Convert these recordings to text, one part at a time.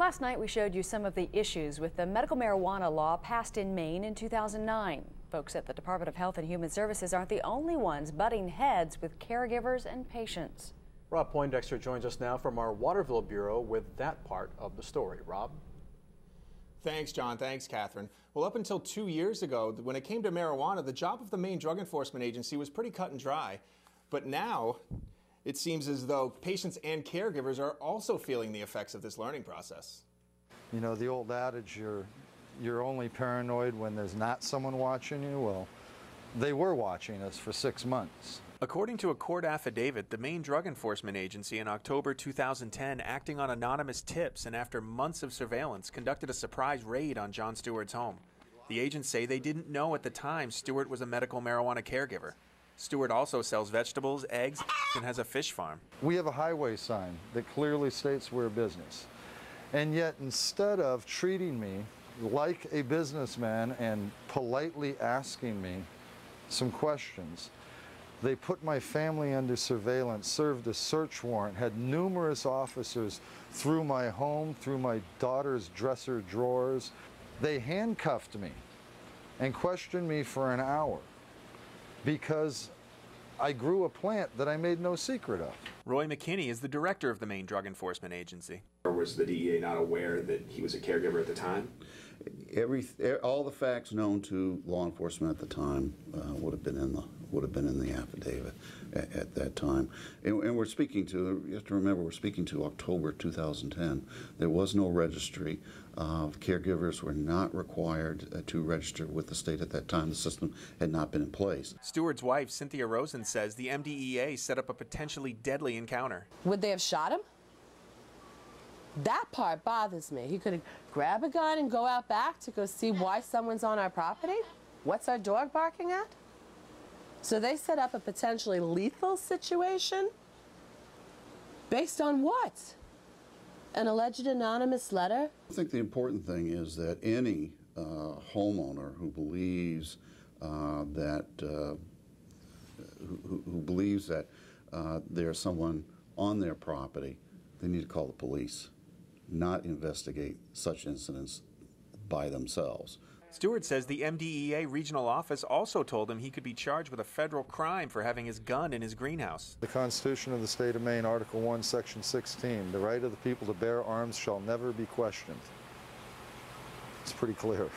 Last night we showed you some of the issues with the medical marijuana law passed in Maine in 2009. Folks at the Department of Health and Human Services aren't the only ones butting heads with caregivers and patients. Rob Poindexter joins us now from our Waterville Bureau with that part of the story. Rob? Thanks, John. Thanks, Catherine. Well, up until 2 years ago, when it came to marijuana, the job of the Maine Drug Enforcement Agency was pretty cut and dry. But now, it seems as though patients and caregivers are also feeling the effects of this learning process. You know, the old adage, you're only paranoid when there's not someone watching you. Well, they were watching us for 6 months. According to a court affidavit, the Maine Drug Enforcement Agency in October 2010, acting on anonymous tips and after months of surveillance, conducted a surprise raid on John Stewart's home. The agents say they didn't know at the time Stewart was a medical marijuana caregiver. Stewart also sells vegetables, eggs, and has a fish farm. We have a highway sign that clearly states we're a business. And yet, instead of treating me like a businessman and politely asking me some questions, they put my family under surveillance, served a search warrant, had numerous officers through my home, through my daughter's dresser drawers. They handcuffed me and questioned me for an hour because I grew a plant that I made no secret of. Roy McKinney is the director of the Maine Drug Enforcement Agency. Or was the DEA not aware that he was a caregiver at the time? All the facts known to law enforcement at the time would have been in the affidavit at that time. And we're speaking to, you have to remember, we're speaking to October 2010. There was no registry. Caregivers were not required to register with the state at that time. The system had not been in place. Stewart's wife, Cynthia Rosen, says the MDEA set up a potentially deadly encounter. Would they have shot him? That part bothers me. He could grab a gun and go out back to go see why someone's on our property. What's our dog barking at? So they set up a potentially lethal situation? Based on what? An alleged anonymous letter? I think the important thing is that any homeowner who believes that there's someone on their property, they need to call the police, not investigate such incidents by themselves. Stewart says the MDEA regional office also told him he could be charged with a federal crime for having his gun in his greenhouse. The Constitution of the State of Maine, Article 1, Section 16, the right of the people to bear arms shall never be questioned. It's pretty clear.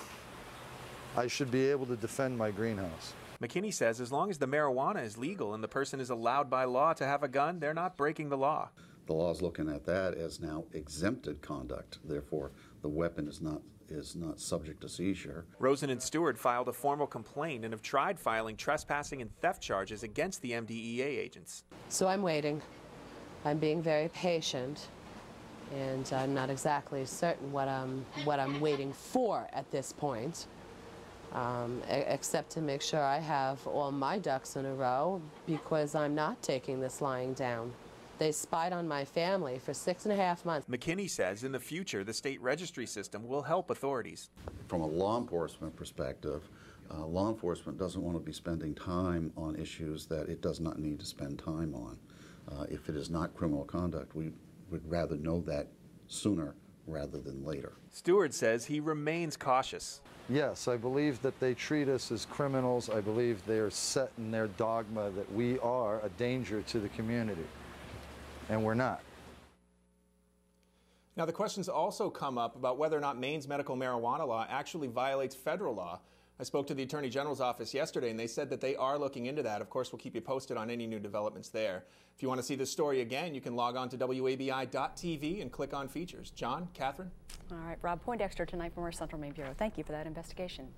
I should be able to defend my greenhouse. McKinney says as long as the marijuana is legal and the person is allowed by law to have a gun, they're not breaking the law. The law is looking at that as now exempted conduct. Therefore, the weapon is not subject to seizure. Rosen and Stewart filed a formal complaint and have tried filing trespassing and theft charges against the MDEA agents. So I'm waiting. I'm being very patient, and I'm not exactly certain what I'm waiting for at this point, except to make sure I have all my ducks in a row, because I'm not taking this lying down. They spied on my family for 6.5 months. McKinney says in the future, the state registry system will help authorities. From a law enforcement perspective, law enforcement doesn't want to be spending time on issues that it does not need to spend time on. If it is not criminal conduct, we would rather know that sooner rather than later. Stewart says he remains cautious. Yes, I believe that they treat us as criminals. I believe they are set in their dogma that we are a danger to the community. And we're not. Now, the questions also come up about whether or not Maine's medical marijuana law actually violates federal law. I spoke to the Attorney General's office yesterday, and they said that they are looking into that. Of course, we'll keep you posted on any new developments there. If you want to see this story again, you can log on to WABI.TV and click on features. John, Catherine? All right, Rob Poindexter tonight from our Central Maine Bureau. Thank you for that investigation.